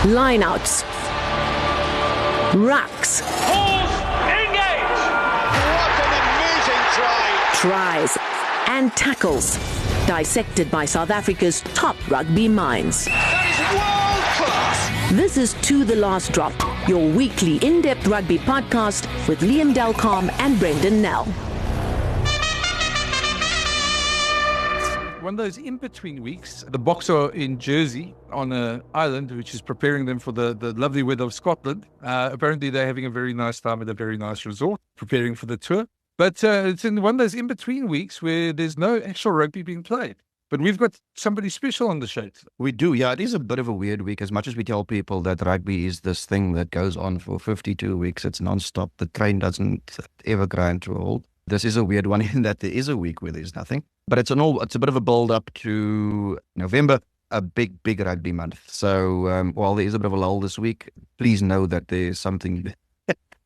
lineouts, rucks, engage! What an amazing try! tries, and tackles, dissected by South Africa's top rugby minds. That is world class! This is To The Last Drop, your weekly in-depth rugby podcast with Liam Carme and Brenden Nell. One of those in-between weeks, the Boks are in Jersey on an island, which is preparing them for the lovely weather of Scotland. Apparently, they're having a very nice time at a very nice resort, preparing for the tour. But it's in one of those in-between weeks where there's no actual rugby being played. But we've got somebody special on the show. We do, yeah. It is a bit of a weird week. As much as we tell people that rugby is this thing that goes on for 52 weeks, it's non-stop. The train doesn't ever grind to a halt. This is a weird one in that there is a week where there's nothing. But it's a bit of a build-up to November, a big rugby month. So while there is a bit of a lull this week, please know that there's something,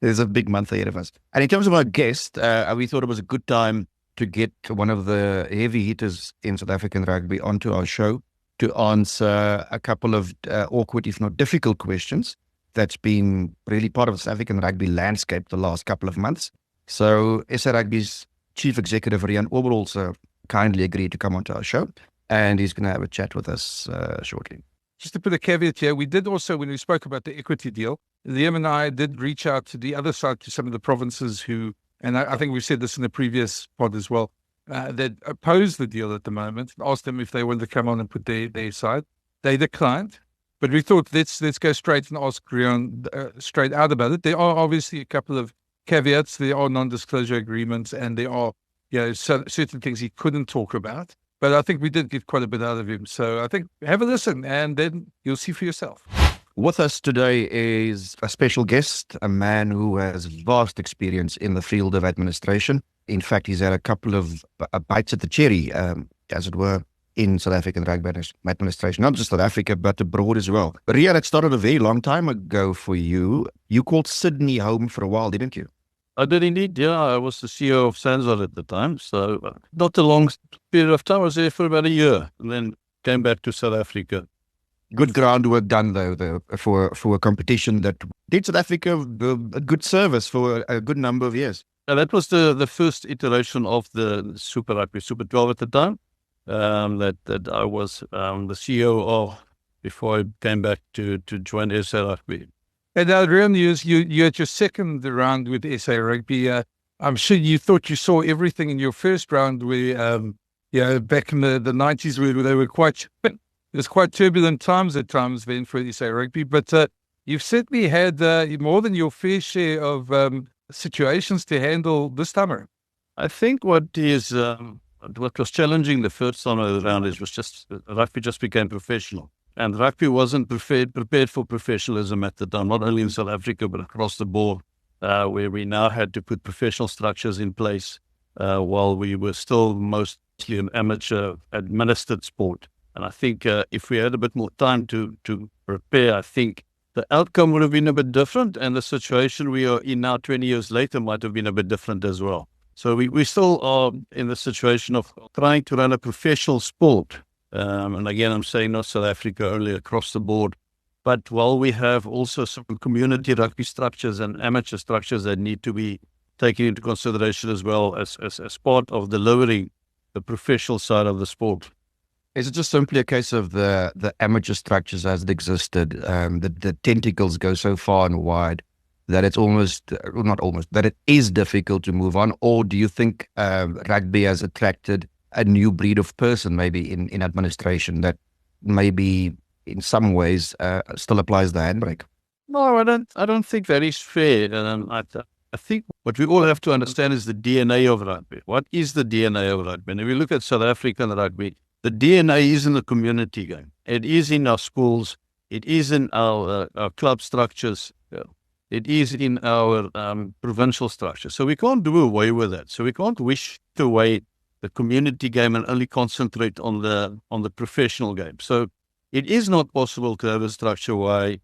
there's a big month ahead of us. And in terms of our guest, we thought it was a good time to get one of the heavy hitters in South African rugby onto our show to answer a couple of awkward, if not difficult questions that's been really part of the South African rugby landscape the last couple of months. So SA Rugby's Chief Executive Rian Oberholzer kindly agreed to come onto our show, and he's going to have a chat with us shortly. Just to put a caveat here, we did also, when we spoke about the equity deal, Liam and I did reach out to the other side, to some of the provinces who, and I think we've said this in the previous pod as well, that oppose the deal at the moment, asked them if they wanted to come on and put their side. They declined, but we thought let's go straight and ask Rian straight out about it. There are obviously a couple of caveats. There are non-disclosure agreements, and there are certain things he couldn't talk about. But I think we did get quite a bit out of him. So I think have a listen, and then you'll see for yourself. With us today is a special guest, a man who has vast experience in the field of administration. In fact, he's had a couple of bites at the cherry, as it were, in South African rugby administration, not just South Africa, but abroad as well. Rian, it started a very long time ago for you. You called Sydney home for a while, didn't you? I did indeed, yeah. I was the CEO of Sanzar at the time, so not a long period of time. I was there for about a year and then came back to South Africa. Good groundwork done, though for a competition that did South Africa a good service for a good number of years. That was the first iteration of the Super Rugby, Super 12 at the time, that I was the CEO of before I came back to join SA Rugby. And now, Rian, you had your second round with SA Rugby. I'm sure you thought you saw everything in your first round where, back in the 90s where they were it was quite turbulent times at times then for SA Rugby. But you've certainly had more than your fair share of situations to handle this time around. I think what was challenging the first time around was just rugby just became professional. And rugby wasn't prepared for professionalism at the time, not only in South Africa, but across the board, where we now had to put professional structures in place while we were still mostly an amateur administered sport. And I think if we had a bit more time to prepare, I think the outcome would have been a bit different. And the situation we are in now 20 years later might have been a bit different as well. So we still are in the situation of trying to run a professional sport. And again, I'm saying not South Africa, only across the board. But while we have also some community rugby structures and amateur structures that need to be taken into consideration as well as part of delivering the professional side of the sport. Is it just simply a case of the amateur structures as it existed, the tentacles go so far and wide that it's that it is difficult to move on? Or do you think rugby has attracted a new breed of person, maybe in administration, that maybe in some ways still applies the handbrake? No, I don't think that is fair. I think what we all have to understand is the DNA of rugby. What is the DNA of rugby? And if we look at South African rugby, the DNA is in the community game. It is in our schools. It is in our club structures. It is in our provincial structure. So we can't do away with that. So we can't wish away the community game and only concentrate on the professional game. So it is not possible to have a structure where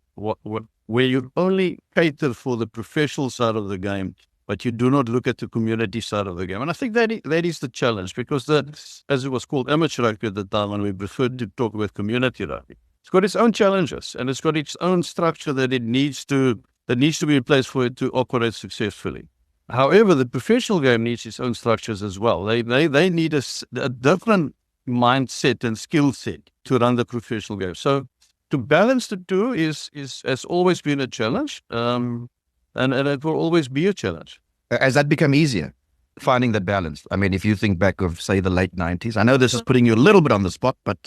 you only cater for the professional side of the game, but you do not look at the community side of the game. And I think that is the challenge, because as it was called amateur rugby at the time, and we preferred to talk about community rugby. It's got its own challenges, and it's got its own structure that needs to be in place for it to operate successfully. However, the professional game needs its own structures as well. They need a different mindset and skill set to run the professional game. So to balance the two has always been a challenge, and it will always be a challenge. Has that become easier, finding that balance? I mean, if you think back of, say, the late 90s, I know this is putting you a little bit on the spot, but...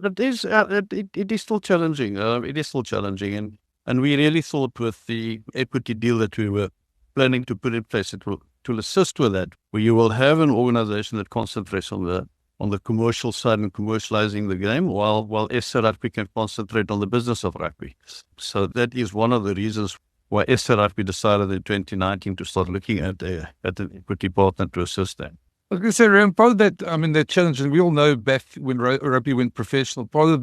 It is still challenging. It is still challenging, and we really thought with the equity deal that we were planning to put in place, it will assist with that, where you will have an organization that concentrates on the commercial side and commercializing the game, while SA Rugby can concentrate on the business of rugby. So that is one of the reasons why SA Rugby decided in 2019 to start looking at an equity partner to assist them. I was going to say, Rian, part of that, the challenge, and we all know back when rugby went professional, part of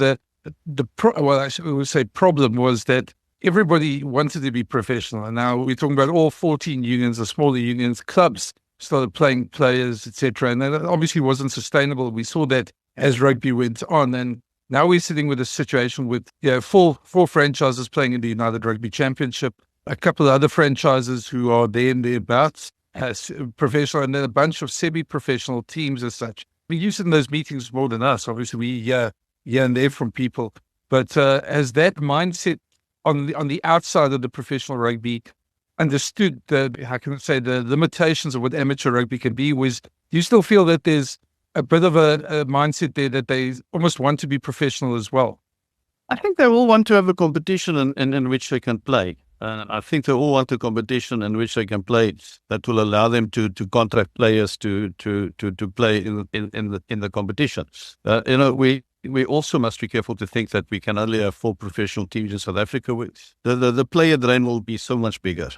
problem was that everybody wanted to be professional. And now we're talking about all 14 unions, the smaller unions, clubs started playing players, etc. And that obviously wasn't sustainable. We saw that as rugby went on. And now we're sitting with a situation with four franchises playing in the United Rugby Championship, a couple of other franchises who are there and thereabouts, as professional, and then a bunch of semi-professional teams as such. You sit in those meetings more than us. Obviously, we hear and there from people. But as that mindset on the outside of the professional rugby understood the limitations of what amateur rugby can be, do you still feel that there's a bit of a mindset there that they almost want to be professional as well? I think they all want to have a competition in which they can play. I think they all want a competition in which they can play that will allow them to contract players to play in the competition. We also must be careful to think that we can only have 4 professional teams in South Africa. The player drain will be so much bigger.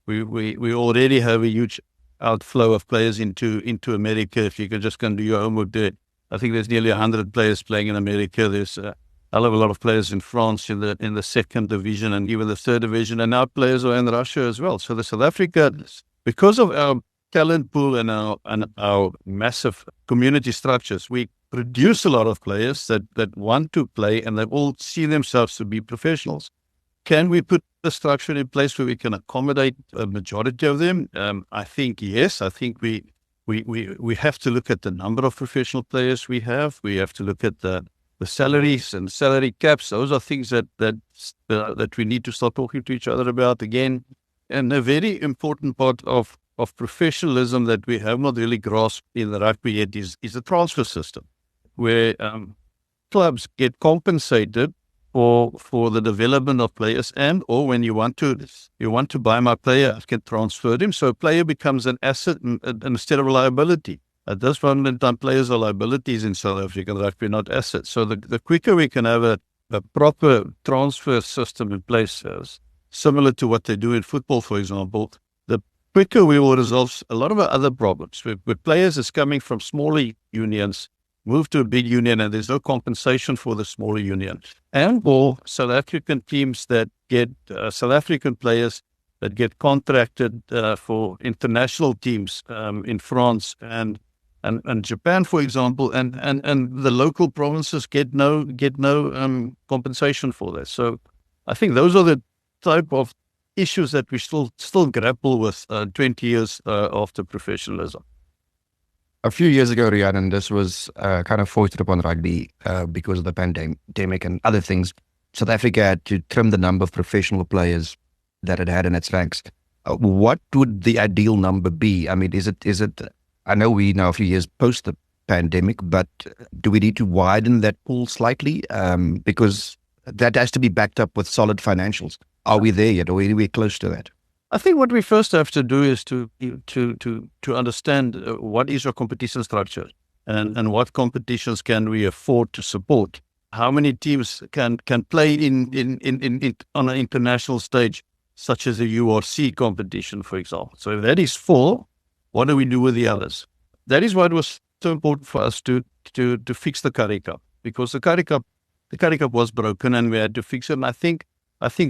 We already have a huge outflow of players into America. If you can just go and do your homework there, I think there's nearly 100 players playing in America. There's I love a lot of players in France in the second division and even the third division, and now players are in Russia as well. So the South Africa, because of our talent pool and our massive community structures, we produce a lot of players that want to play and they all see themselves to be professionals. Can we put the structure in place where we can accommodate a majority of them? I think yes. I think we have to look at the number of professional players we have. We have to look at the salaries and salary caps. Those are things that we need to start talking to each other about again. And a very important part of professionalism that we have not really grasped in the rugby yet is the transfer system, where clubs get compensated for the development of players, and or when you want to buy my player, I can transfer him. So a player becomes an asset instead of a liability. At this moment in time, players are liabilities in South African rugby, not assets. So the quicker we can have a proper transfer system in place, similar to what they do in football, for example, the quicker we will resolve a lot of our other problems. Where players is coming from smaller unions, move to a big union, and there's no compensation for the smaller union. And or South African teams that get South African players that get contracted for international teams in France and Japan, for example, and the local provinces get no compensation for that. So I think those are the type of issues that we still grapple with 20 years after professionalism. A few years ago, Rian, and this was kind of foisted upon rugby because of the pandemic and other things, South Africa had to trim the number of professional players that it had in its ranks. What would the ideal number be? I mean, is it? I know we now a few years post the pandemic, but do we need to widen that pool slightly? Because that has to be backed up with solid financials. Are we there yet, or are we close to that? I think what we first have to do is to understand what is our competition structure and what competitions can we afford to support. How many teams can play in on an international stage, such as a URC competition, for example. So if that is full, what do we do with the others? That is why it was so important for us to fix the Currie Cup, because the Currie Cup was broken and we had to fix it. And I think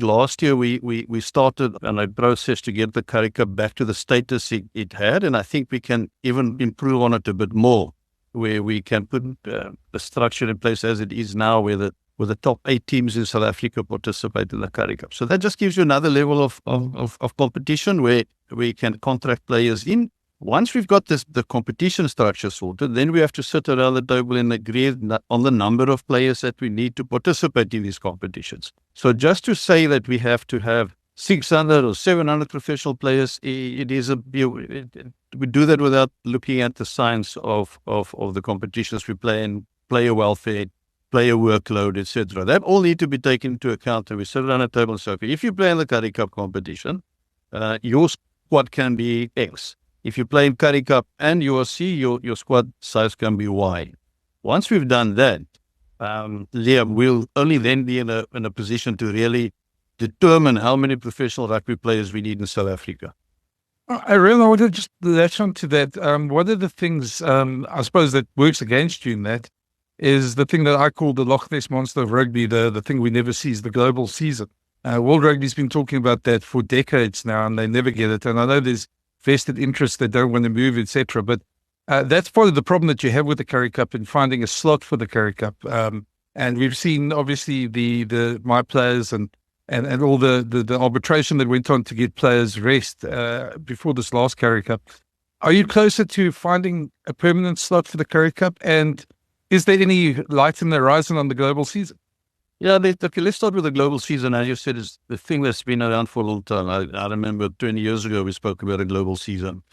last year we started on a process to get the Currie Cup back to the status it had, and I think we can even improve on it a bit more, where we can put the structure in place as it is now, where with the top 8 teams in South Africa participate in the Currie Cup. So that just gives you another level of competition where we can contract players in. Once we've got the competition structure sorted, then we have to sit around the table and agree on the number of players that we need to participate in these competitions. So just to say that we have to have 600 or 700 professional players, we do that without looking at the science of the competitions we play in, player welfare, player workload, etc. That all need to be taken into account. And we sit around a table and say, okay, if you play in the Currie Cup competition, your squad can be X. If you play in Currie Cup and URC, your squad size can be Y. Once we've done that, Liam will only then be in a position to really determine how many professional rugby players we need in South Africa. I really want to just latch on to that. One of the things, I suppose, that works against you in that is the thing that I call the Loch Ness Monster of rugby, the thing we never see is the global season. World Rugby's been talking about that for decades now, and they never get it. And I know there's vested interests that don't want to move, etc. But that's part of the problem that you have with the Currie Cup in finding a slot for the Currie Cup. And we've seen, obviously, the my players and all the arbitration that went on to get players rest before this last Currie Cup. Are you closer to finding a permanent slot for the Currie Cup? And is there any light in the horizon on the global season? Yeah, let's start with the global season. As you said, is the thing that's been around for a long time. I remember 20 years ago we spoke about a global season.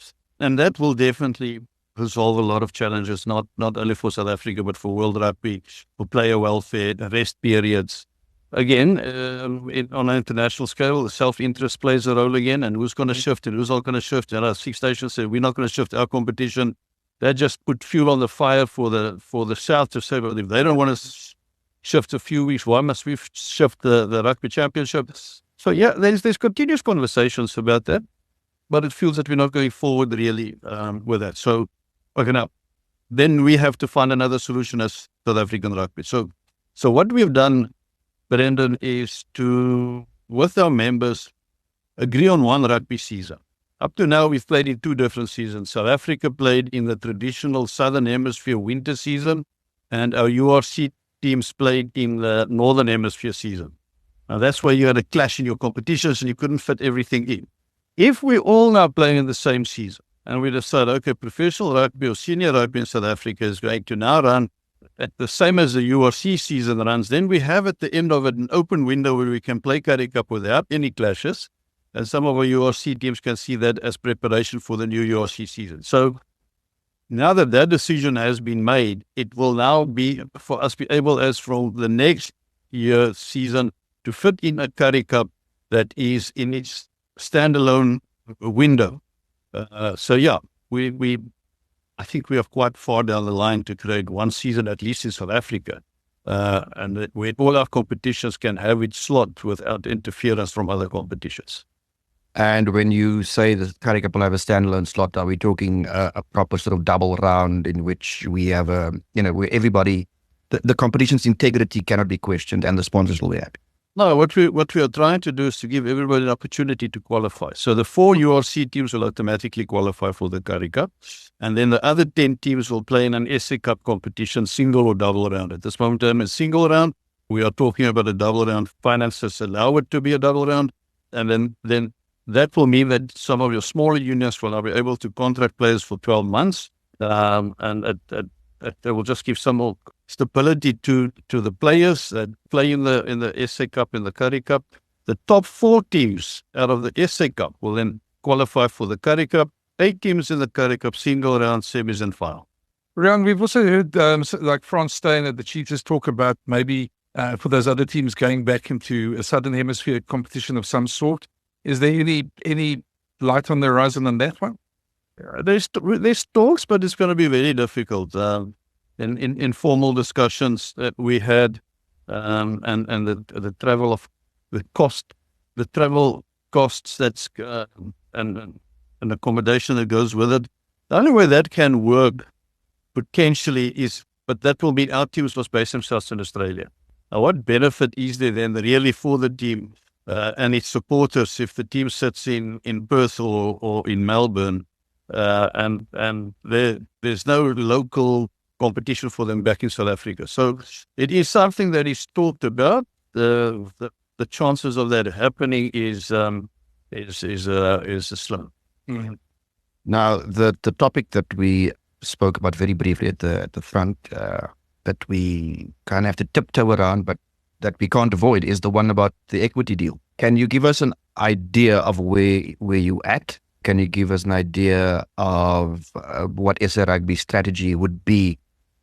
And that will definitely resolve a lot of challenges, not only for South Africa, but for World Rugby, for player welfare, rest periods. Again, on an international scale, the self-interest plays a role again, and who's going to shift and who's not going to shift. You know, Six Nations said, we're not going to shift our competition. That just put fuel on the fire for the South to say, well, if they don't want to shift a few weeks, why must we shift the Rugby Championship? So, yeah, there's continuous conversations about that, but it feels that we're not going forward really with that. So, okay, now, then we have to find another solution as South African rugby. So what we've done, Brenden, is to, with our members, agree on one rugby season. Up to now, we've played in 2 different seasons. South Africa played in the traditional Southern Hemisphere winter season, and our URC teams played in the Northern Hemisphere season. Now, that's where you had a clash in your competitions and you couldn't fit everything in. If we're all now playing in the same season, and we decide, okay, professional rugby or senior rugby in South Africa is going to now run at the same as the URC season runs, then we have at the end of it an open window where we can play Currie Cup without any clashes. And some of our URC teams can see that as preparation for the new URC season. So now that decision has been made, it will now be for us be able, as from the next year season, to fit in a Currie Cup that is in its standalone window. So yeah, I think we are quite far down the line to create one season, at least in South Africa, and where all our competitions can have its slot without interference from other competitions. And when you say the Currie Cup will have a standalone slot, are we talking a proper sort of double round in which we have where everybody, the competition's integrity cannot be questioned and the sponsors will be happy? No, what we are trying to do is to give everybody an opportunity to qualify. So the 4 URC teams will automatically qualify for the Currie Cup, and then the other 10 teams will play in an SA Cup competition, single or double round. At this moment in time, a single round. We are talking about a double round. Finances allow it to be a double round, and then that will mean that some of your smaller unions will now be able to contract players for 12 months, and that will just give some more stability to the players that play in the SA Cup, in the Currie Cup. The top 4 teams out of the SA Cup will then qualify for the Currie Cup. 8 teams in the Currie Cup, single round, semis and final. Rian, we've also heard like Frans Steyn at the Cheetahs talk about maybe for those other teams going back into a Southern Hemisphere competition of some sort. Is there any light on the horizon on that one? There's talks, but it's going to be very difficult. In informal discussions that we had, and the travel costs that's and accommodation that goes with it. The only way that can work potentially is, but that will mean our teams must base themselves in Australia. Now, what benefit is there then really for the team and its supporters if the team sits in Perth or in Melbourne, and there's no local competition for them back in South Africa. So it is something that is talked about. The chances of that happening is slim. Mm-hmm. Now, the topic that we spoke about very briefly at the front, that we kind of have to tiptoe around, but that we can't avoid, is the one about the equity deal. Can you give us an idea of where you at? Can you give us an idea of what SA Rugby's strategy would be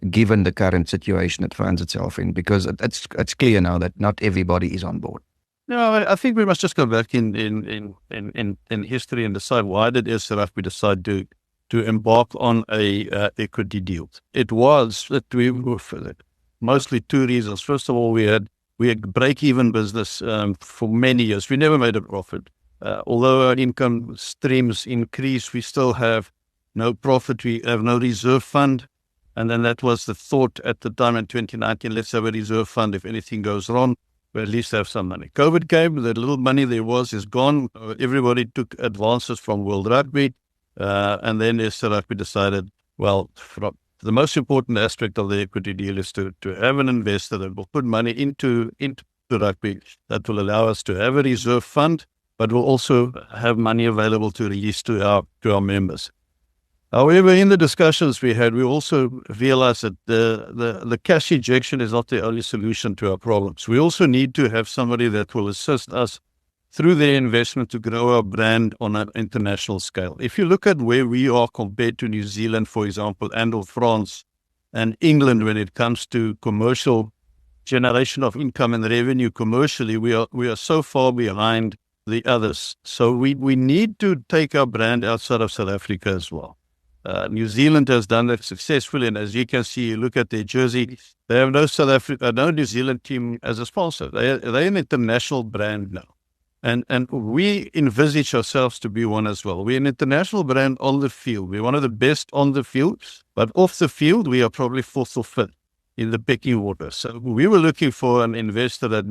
given the current situation it finds itself in? Because it's clear now that not everybody is on board. No, I think we must just go back in history and decide, why did SA Rugby decide to embark on a equity deal? It was that we were for mostly two reasons. First of all, we had break-even business for many years. We never made a profit. Although our income streams increase, we still have no profit. We have no reserve fund. And then that was the thought at the time in 2019, let's have a reserve fund. If anything goes wrong, we at least have some money. COVID came, the little money there was is gone. Everybody took advances from World Rugby. And then SA Rugby decided, well, the most important aspect of the equity deal is to have an investor that will put money into the rugby, that will allow us to have a reserve fund, but will also have money available to release to our members. However, in the discussions we had, we also realized that the cash injection is not the only solution to our problems. We also need to have somebody that will assist us through their investment to grow our brand on an international scale. If you look at where we are compared to New Zealand, for example, and or France and England, when it comes to commercial generation of income and revenue commercially, we are so far behind the others. So we need to take our brand outside of South Africa as well. New Zealand has done that successfully, and as you can see, you look at their jersey, they have no New Zealand team as a sponsor. They're an international brand now. And we envisage ourselves to be one as well. We're an international brand on the field. We're one of the best on the field, but off the field, we are probably fourth or fifth in the pecking order. So we were looking for an investor that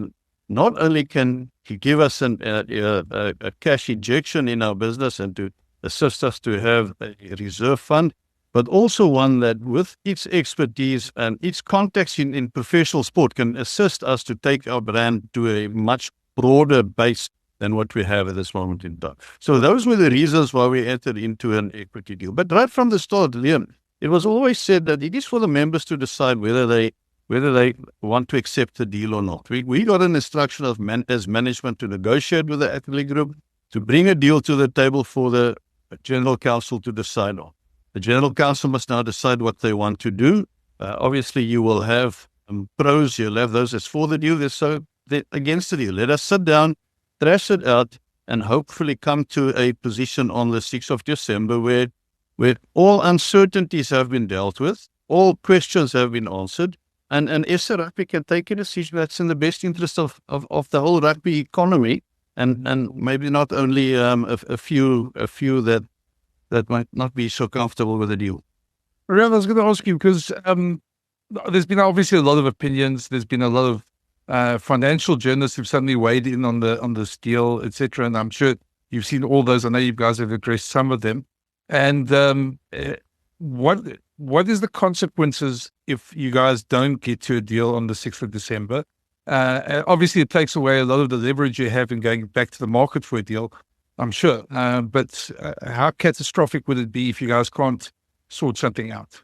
not only can give us a cash injection in our business and to assist us to have a reserve fund, but also one that with its expertise and its contacts in professional sport can assist us to take our brand to a much broader base than what we have at this moment in time. So those were the reasons why we entered into an equity deal. But right from the start, Liam, it was always said that it is for the members to decide whether they want to accept the deal or not. We got an instruction as management to negotiate with the Ackerley Group, to bring a deal to the table for the General Council to decide on. The General Council must now decide what they want to do. Obviously, you will have pros, you'll have those that's for the deal, they're against the deal. Let us sit down, thrash it out, and hopefully come to a position on the 6th of December where all uncertainties have been dealt with, all questions have been answered, and SA Rugby can take a decision that's in the best interest of the whole rugby economy, and maybe not only a few that might not be so comfortable with the deal. Rian, I was going to ask you, because there's been obviously a lot of opinions. There's been a lot of financial journalists who've suddenly weighed in on this deal, etc. And I'm sure you've seen all those. I know you guys have addressed some of them. And what is the consequences if you guys don't get to a deal on the 6th of December? Obviously, it takes away a lot of the leverage you have in going back to the market for a deal, I'm sure. But how catastrophic would it be if you guys can't sort something out?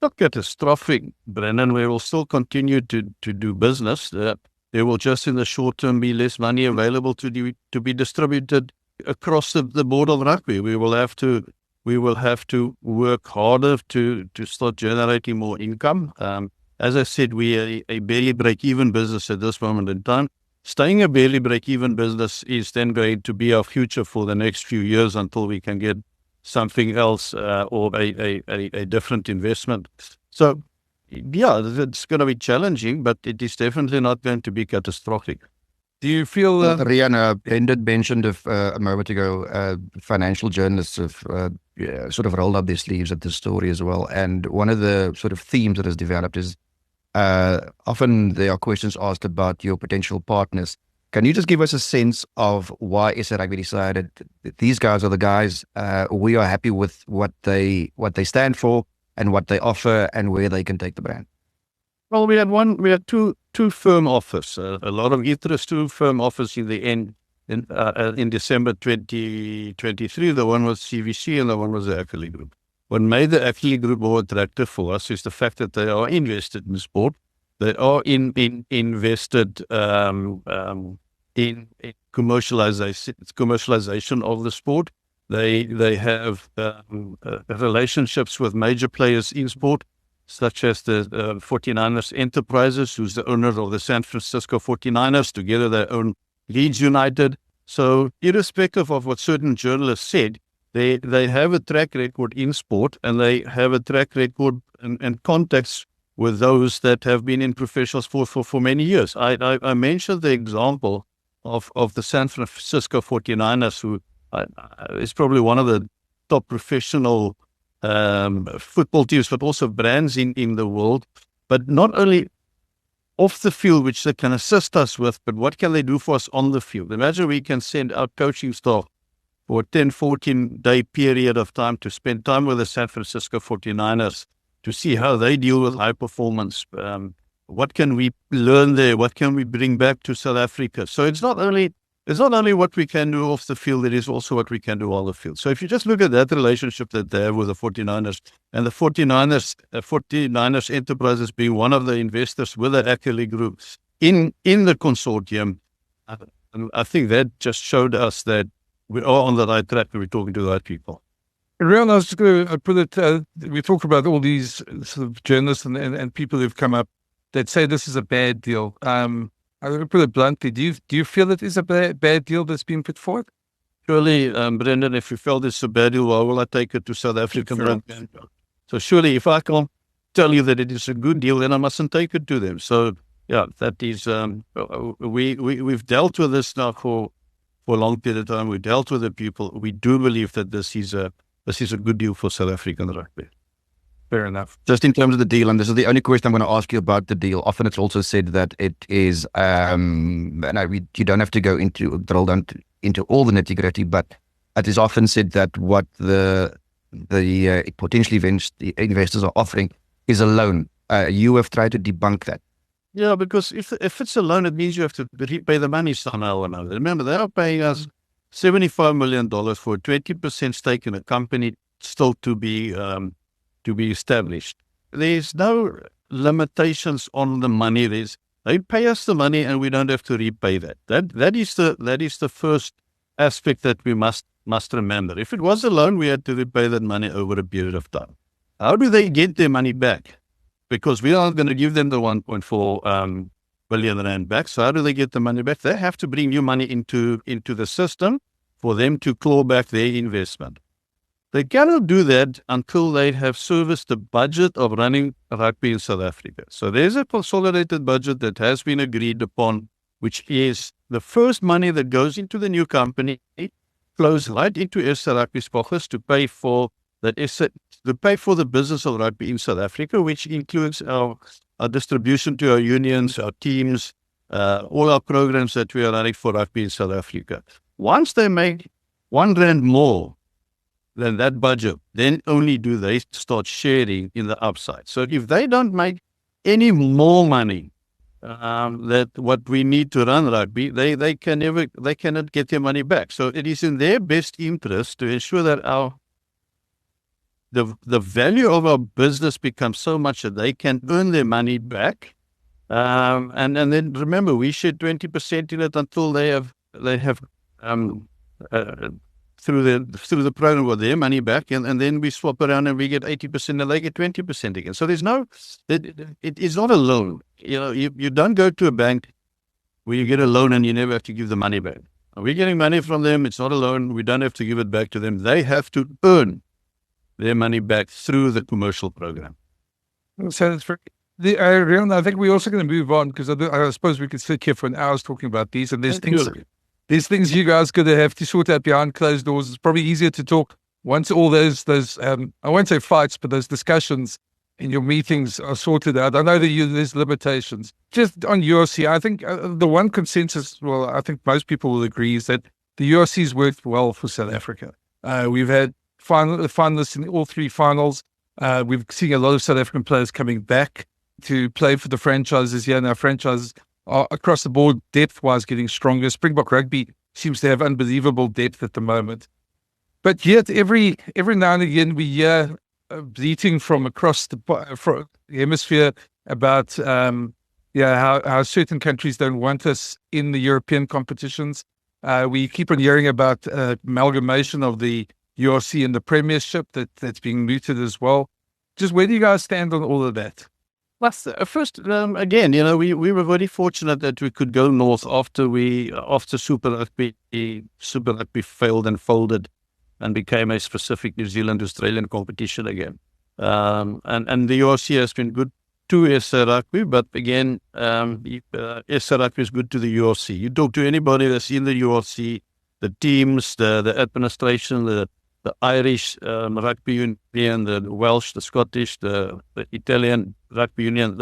Not catastrophic, Brenden. We will still continue to do business. There will just in the short term be less money available to be distributed across the board of rugby. We will have to work harder to start generating more income. As I said, we are a barely break-even business at this moment in time. Staying a barely break-even business is then going to be our future for the next few years until we can get something else or a different investment. So, yeah, it's going to be challenging, but it is definitely not going to be catastrophic. Do you feel... Rian, Brenden mentioned a moment ago, financial journalists have sort of rolled up their sleeves at this story as well. And one of the sort of themes that has developed is often there are questions asked about your potential partners. Can you just give us a sense of why SA Rugby decided that these guys are the guys, we are happy with what they stand for, and what they offer and where they can take the brand? Well, we had two firm offers, a lot of interest, two firm offers in the end in December 2023. The one was CVC and the one was the Ackerley Group. What made the Ackerley Group more attractive for us is the fact that they are invested in sport. They are invested in commercialization of the sport. They have relationships with major players in sport, such as the 49ers Enterprises, who's the owner of the San Francisco 49ers. Together they own Leeds United. So irrespective of what certain journalists said, they have a track record in sport, and they have a track record and contacts with those that have been in professional sport for many years. I mentioned the example of the San Francisco 49ers, who is probably one of the top professional football teams, but also brands in the world. But not only off the field, which they can assist us with, but what can they do for us on the field? Imagine we can send our coaching staff for a 10, 14-day period of time to spend time with the San Francisco 49ers to see how they deal with high performance. What can we learn there? What can we bring back to South Africa? So it's not only what we can do off the field, it is also what we can do on the field. So if you just look at that relationship that they have with the 49ers, and the 49ers Enterprises being one of the investors with the Ackerley Group in the consortium, I think that just showed us that we are on the right track and we're talking to the right people. Rian, I was just going to put it, we talk about all these sort of journalists and people who've come up that say this is a bad deal. I'm going to put it bluntly. Do you feel it is a bad deal that's been put forward? Surely, Brenden, if you felt it's a bad deal, why will I take it to South Africa? So surely, if I can't tell you that it is a good deal, then I mustn't take it to them. So yeah, that is, we've dealt with this now for a long period of time. We dealt with the people. We do believe that this is a good deal for South African rugby. Fair enough. Just in terms of the deal, and this is the only question I'm going to ask you about the deal. Often it's also said that it is, you don't have to drill down into all the nitty-gritty, but it is often said that what the potential investors are offering is a loan. You have tried to debunk that. Yeah, because if it's a loan, it means you have to repay the money somehow or another. Remember, they are paying us $75 million for a 20% stake in a company still to be established. There's no limitations on the money. They pay us the money and we don't have to repay that. That is the first aspect that we must remember. If it was a loan, we had to repay that money over a period of time. How do they get their money back? Because we aren't going to give them the 1.4 billion rand back. So how do they get the money back? They have to bring new money into the system for them to claw back their investment. They cannot do that until they have serviced the budget of running rugby in South Africa. So there's a consolidated budget that has been agreed upon, which is the first money that goes into the new company, flows right into SA Rugby's pockets to pay for the business of rugby in South Africa, which includes our distribution to our unions, our teams, all our programs that we are running for rugby in South Africa. Once they make R1 more than that budget, then only do they start sharing in the upside. So if they don't make any more money that what we need to run rugby, they cannot get their money back. So it is in their best interest to ensure that the value of our business becomes so much that they can earn their money back. And then remember, we share 20% in it until they have through the program with their money back, and then we swap around and we get 80% and they get 20% again. So there's it is not a loan. You don't go to a bank where you get a loan and you never have to give the money back. We're getting money from them. It's not a loan. We don't have to give it back to them. They have to earn their money back through the commercial program. So Rian, I think we're also going to move on because I suppose we could sit here for an hour talking about these, and there's things you guys going to have to sort out behind closed doors. It's probably easier to talk once all those I won't say fights, but those discussions in your meetings are sorted out. I know that there's limitations. Just on URC, I think the one consensus, well, I think most people will agree, is that the URC's worked well for South Africa. We've had finalists in all three finals. We've seen a lot of South African players coming back to play for the franchises here. Now, franchises are across the board, depth-wise, getting stronger. Springbok Rugby seems to have unbelievable depth at the moment. But yet, every now and again, we hear bleating from across the hemisphere about how certain countries don't want us in the European competitions. We keep on hearing about amalgamation of the URC and the Premiership that's being mooted as well. Just where do you guys stand on all of that? Well, first, again, we were very fortunate that we could go north after Super Rugby failed and folded and became a specific New Zealand Australian competition again. And the URC has been good to SA Rugby, but again, SA Rugby is good to the URC. You talk to anybody that's in the URC, the teams, the administration, the Irish Rugby Union, the Welsh, the Scottish, the Italian Rugby Union,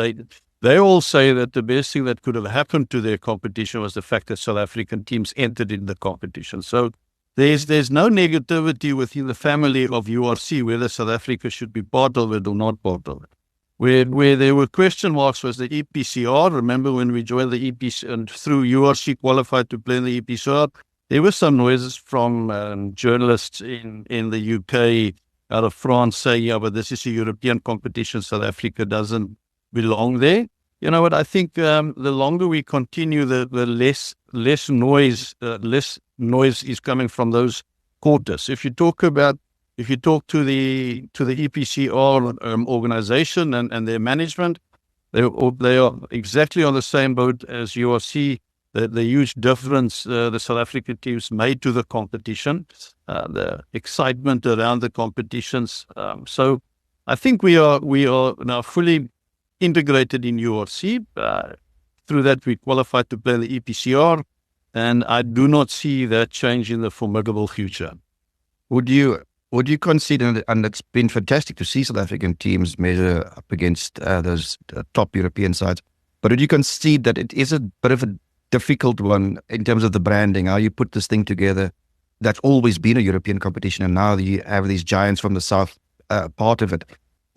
they all say that the best thing that could have happened to their competition was the fact that South African teams entered in the competition. So there's no negativity within the family of URC whether South Africa should be part of it or not part of it. Where there were question marks was the EPCR. Remember when we joined the EPCR and through URC qualified to play in the EPCR, there were some noises from journalists in the UK, out of France, saying, yeah, but this is a European competition. South Africa doesn't belong there. You know what? I think the longer we continue, the less noise is coming from those quarters. If you talk to the EPCR organization and their management, they are exactly on the same boat as URC. The huge difference the South African teams made to the competition, the excitement around the competitions. So I think we are now fully integrated in URC. Through that, we qualified to play the EPCR, and I do not see that change in the formidable future. Would you consider, and it's been fantastic to see South African teams measure up against those top European sides, but would you concede that it is a bit of a difficult one in terms of the branding, how you put this thing together? That's always been a European competition, and now you have these giants from the south part of it.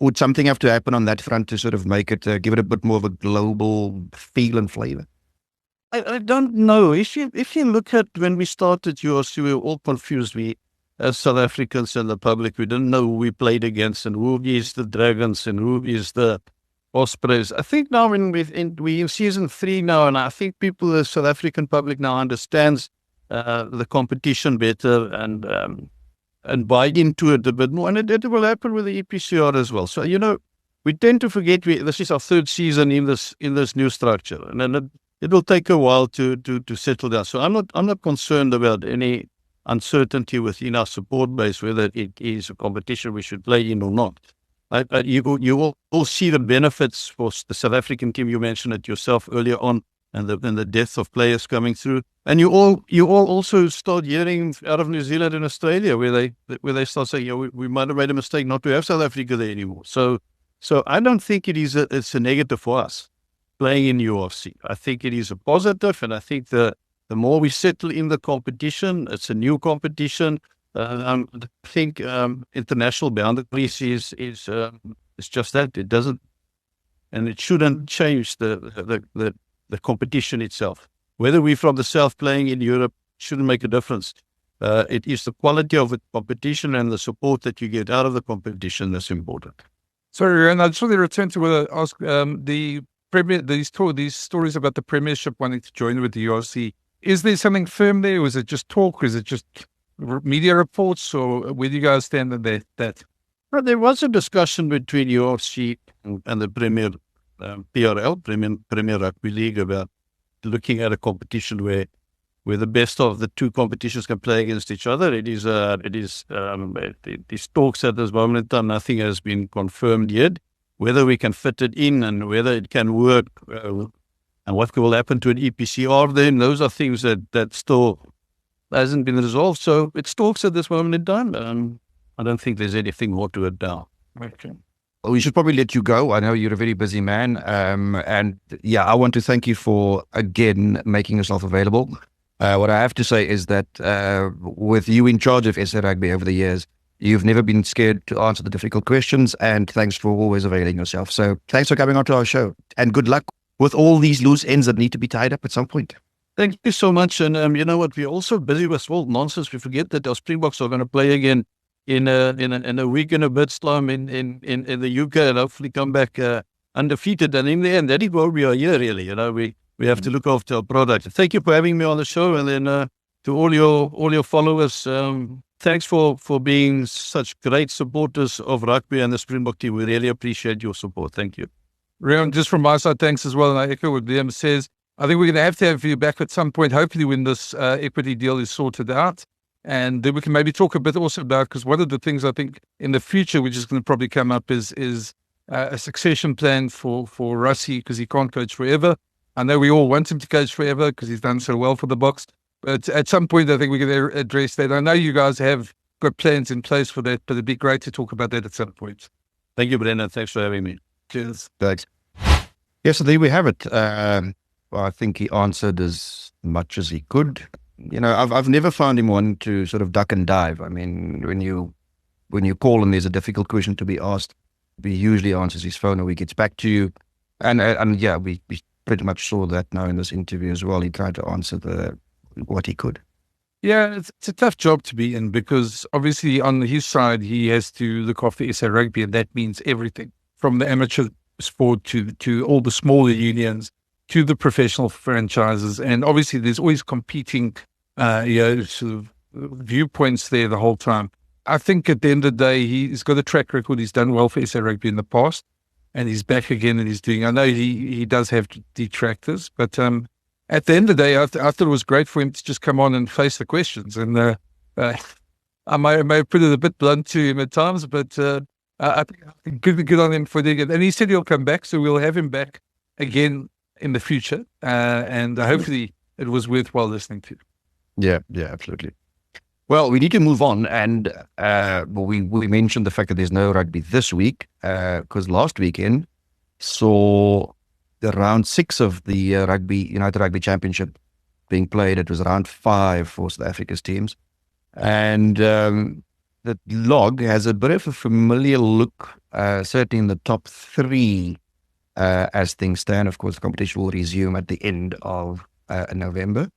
Would something have to happen on that front to sort of make it, give it a bit more of a global feel and flavor? I don't know. If you look at when we started URC, we were all confused. We, as South Africans and the public, we didn't know who we played against and who is the Dragons and who is the Ospreys. I think now we're in season 3 now, and I think people, the South African public now understands the competition better and buy into it a bit more. And it will happen with the EPCR as well. So, we tend to forget this is our 3rd season in this new structure, and then it will take a while to settle down. So I'm not concerned about any uncertainty within our support base, whether it is a competition we should play in or not. You will all see the benefits for the South African team. You mentioned it yourself earlier on, and the death of players coming through. And you all also start hearing out of New Zealand and Australia where they start saying, we might have made a mistake not to have South Africa there anymore. So I don't think it's a negative for us playing in URC. I think it is a positive, and I think the more we settle in the competition, it's a new competition. I think international boundaries is just that. It doesn't, and it shouldn't change the competition itself. Whether we're from the south playing in Europe shouldn't make a difference. It is the quality of the competition and the support that you get out of the competition that's important. Sorry, and I just want to return to ask the Premier. These stories about the Premiership wanting to join with the URC. Is there something firm there, or is it just talk, or is it just media reports, or where do you guys stand on that? Well, there was a discussion between URC and the Premier Premier Rugby League about looking at a competition where the best of the two competitions can play against each other. It is talks at this moment in time. Nothing has been confirmed yet. Whether we can fit it in and whether it can work, and what will happen to an EPCR then, those are things that still hasn't been resolved. So it talks at this moment in time. I don't think there's anything more to it now. Okay. Well, we should probably let you go. I know you're a very busy man. And yeah, I want to thank you for, again, making yourself available. What I have to say is that with you in charge of SA Rugby over the years, You've never been scared to answer the difficult questions, and thanks for always availing yourself. So thanks for coming on to our show, and good luck with all these loose ends that need to be tied up at some point. Thank you so much. And you know what? We're also busy with all nonsense. We forget that our Springboks are going to play again in a week and a bit's time in the UK, and hopefully come back undefeated. And in the end, that is why we are here, really. You know, we have to look after our product. Thank you for having me on the show, and then to all your followers, thanks for being such great supporters of rugby and the Springbok team. We really appreciate your support. Thank you. Rian, just from my side, thanks as well. And I echo what Liam says. I think we're going to have you back at some point, hopefully when this equity deal is sorted out. And then we can maybe talk a bit also about, because one of the things I think in the future, which is going to probably come up, is a succession plan for Rassie, because he can't coach forever. I know we all want him to coach forever because he's done so well for the Boks. But at some point, I think we're going to address that. I know you guys have got plans in place for that, but it'd be great to talk about that at some point. Thank you, Brenden. Thanks for having me. Cheers. Thanks. Yes, so there we have it. I think he answered as much as he could. You know, I've never found him one to sort of duck and dive. I mean, when you call and there's a difficult question to be asked, he usually answers his phone or he gets back to you. And yeah, we pretty much saw that now in this interview as well. He tried to answer what he could. Yeah, it's a tough job to be in, because obviously on his side, he has to look after SA Rugby, and that means everything from the amateur sport to all the smaller unions, to the professional franchises. And obviously there's always competing sort of viewpoints there the whole time. I think at the end of the day, he's got a track record. He's done well for SA Rugby in the past, and he's back again and he's doing, I know he does have detractors, but at the end of the day, I thought it was great for him to just come on and face the questions. And I may have put it a bit blunt to him at times, but I think good on him for doing it. And he said he'll come back, so we'll have him back again in the future, and hopefully it was worthwhile listening to. Yeah, absolutely. Well, we need to move on, and we mentioned the fact that there's no rugby this week, because last weekend saw the round 6 of the United Rugby Championship being played. It was round 5 for South Africa's teams, and the log has a bit of a familiar look, certainly in the top 3. As things stand. Of course, the competition will resume at the end of November.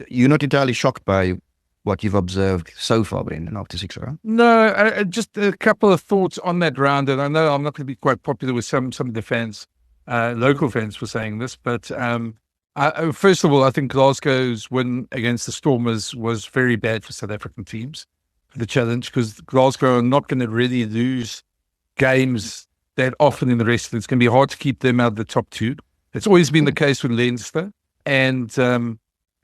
You're not entirely shocked by what you've observed so far, Brenden, after 6 rounds? No, just a couple of thoughts on that round. And I know I'm not going to be quite popular with some of the fans, local fans, for saying this. But first of all, I think Glasgow's win against the Stormers was very bad for South African teams, for the challenge, because Glasgow are not going to really lose games that often in the rest of it. It's going to be hard to keep them out of the top 2. It's always been the case with Leinster. And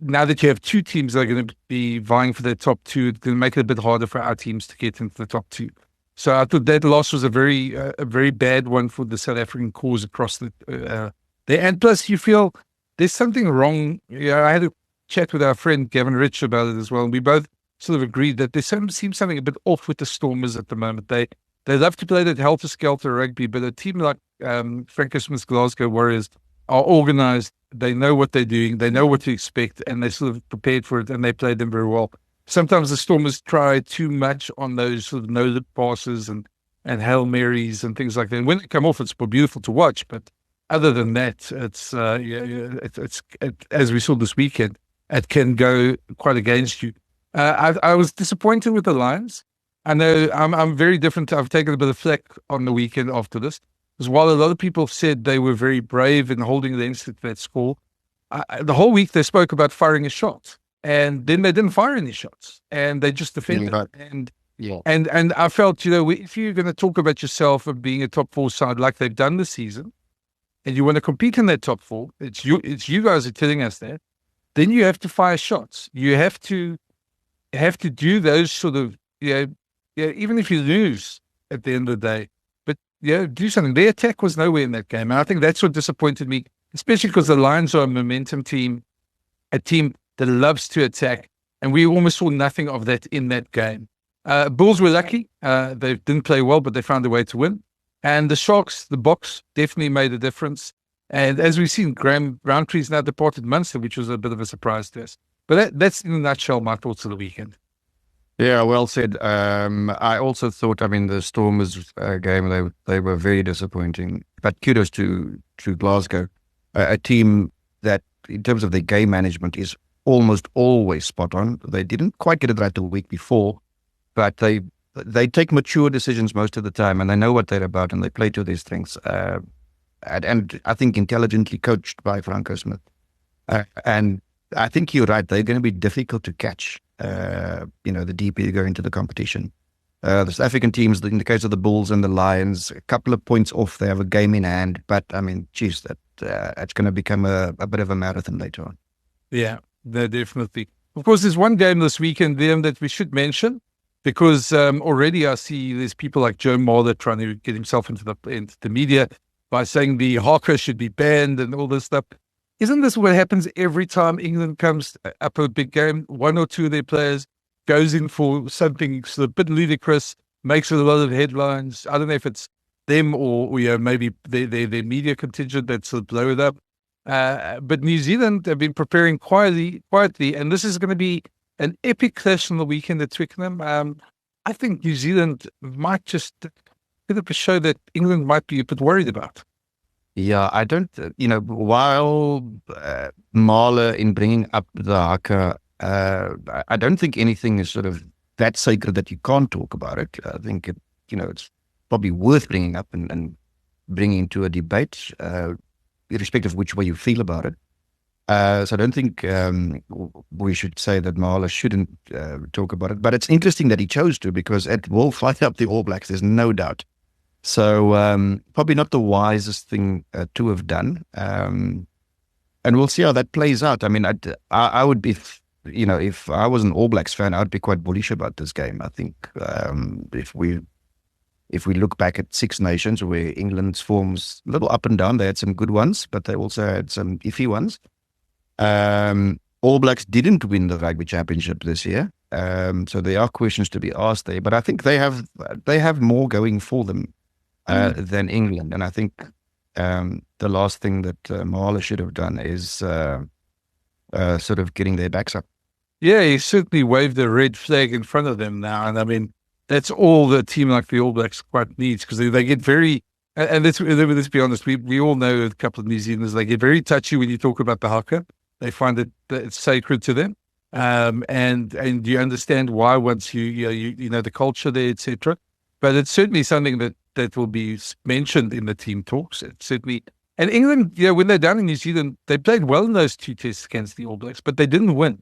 now that you have 2 teams that are going to be vying for the top 2, it's going to make it a bit harder for our teams to get into the top 2. So I thought that loss was a very bad one for the South African cause across the there. And plus, you feel there's something wrong. I had a chat with our friend Gavin Rich about it as well, and we both sort of agreed that there seems something a bit off with the Stormers at the moment. They love to play that helter-skelter rugby, but a team like Franco Smith's Glasgow Warriors are organised. They know what they're doing. They know what to expect, and they're sort of prepared for it, and they play them very well. Sometimes the Stormers try too much on those sort of no-look passes and Hail Marys and things like that. And when they come off, it's beautiful to watch. But other than that, it's as we saw this weekend, it can go quite against you. I was disappointed with the Lions. I know I'm very different. I've taken a bit of flack on the weekend after this, because while a lot of people said they were very brave in holding against that score, the whole week they spoke about firing a shot, and then they didn't fire any shots, and they just defended. And I felt, if you're going to talk about yourself of being a top 4 side like they've done this season, and you want to compete in that top 4, it's you guys are telling us that, then you have to fire shots. You have to do those sort of even if you lose at the end of the day, but do something. Their attack was nowhere in that game, and I think that's what disappointed me, especially because the Lions are a momentum team, a team that loves to attack, and we almost saw nothing of that in that game. Bulls were lucky; they didn't play well, but they found a way to win. And the Sharks, the Boks, definitely made a difference. And as we've seen, Graham Roundtree's now departed Munster, which was a bit of a surprise to us. But that's in a nutshell my thoughts of the weekend. Yeah, well said. I also thought, the Stormers game, they were very disappointing. But kudos to Glasgow, a team that, in terms of their game management, is almost always spot on. They didn't quite get it right the week before, but they take mature decisions most of the time, and they know what they're about, and they play to their strengths. And I think intelligently coached by Franco Smith. And I think you're right. They're going to be difficult to catch, the deeper you go into the competition. The South African teams, in the case of the Bulls and the Lions, a couple of points off. They have a game in hand. But, it's going to become a bit of a marathon later on. Yeah, no, definitely. Of course, there's one game this weekend, Liam, that we should mention, because already I see there's people like Joe Marler trying to get himself into the media by saying the haka should be banned and all this stuff. Isn't this what happens every time England comes up a big game? One or two of their players goes in for something sort of a bit ludicrous, makes a lot of headlines. I don't know if it's them or maybe their media contingent that sort of blow it up. But New Zealand have been preparing quietly, and this is going to be an epic clash on the weekend at Twickenham. I think New Zealand might just bit of a show that England might be a bit worried about. Yeah, I don't, while Marler in bringing up the haka, I don't think anything is sort of that sacred that you can't talk about it. I think, it's probably worth bringing up and bringing into a debate, irrespective of which way you feel about it. So I don't think we should say that Marler shouldn't talk about it. But it's interesting that he chose to, because it will fly up the All Blacks, there's no doubt. So probably not the wisest thing to have done. And we'll see how that plays out. I would be, if I was an All Blacks fan, I'd be quite bullish about this game. I think if we look back at Six Nations, where England's form's a little up and down, they had some good ones, but they also had some iffy ones. All Blacks didn't win the Rugby Championship this year. So there are questions to be asked there, but I think they have more going for them than England. And I think the last thing that Marler should have done is sort of getting their backs up. Yeah, he certainly waved a red flag in front of them now. And that's all the team like the All Blacks quite needs, because they get very, and let's be honest, we all know a couple of New Zealanders, they get very touchy when you talk about the haka. They find that it's sacred to them. And you understand why once you know the culture there, etc. But it's certainly something that will be mentioned in the team talks. It's certainly, and England, when they're down in New Zealand, they played well in those two tests against the All Blacks, but they didn't win,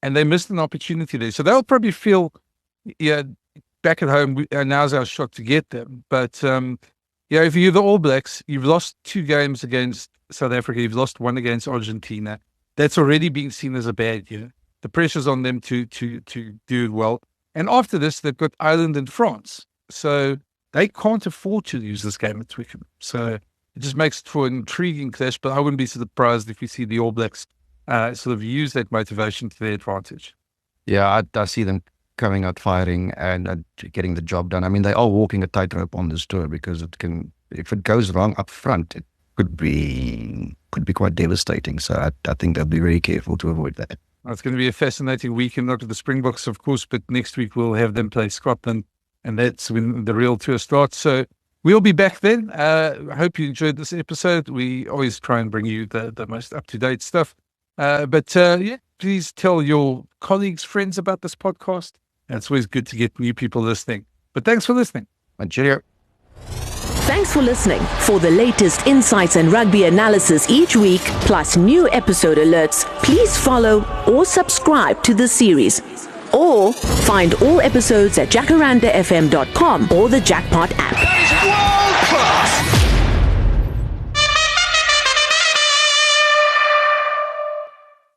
and they missed an opportunity there. So they'll probably feel, back at home, now's our shot to get them. But if you're the All Blacks, you've lost 2 games against South Africa, you've lost 1 against Argentina. That's already being seen as a bad year. The pressure's on them to do it well. And after this, they've got Ireland and France. So they can't afford to lose this game at Twickenham. So it just makes it for an intriguing clash, but I wouldn't be surprised if we see the All Blacks sort of use that motivation to their advantage. Yeah, I see them coming out firing and getting the job done. They are walking a tightrope on this tour, because if it goes wrong up front, it could be quite devastating. So I think they'll be very careful to avoid that. It's going to be a fascinating weekend, not with the Springboks, of course, but next week we'll have them play Scotland, and that's when the real tour starts. So we'll be back then. I hope you enjoyed this episode. We always try and bring you the most up-to-date stuff. But please tell your colleagues, friends about this podcast. And it's always good to get new people listening. But thanks for listening. And cheerio. Thanks for listening. For the latest insights and rugby analysis each week, plus new episode alerts, please follow or subscribe to the series. Or find all episodes at jacarandafm.com or the Jackpot app.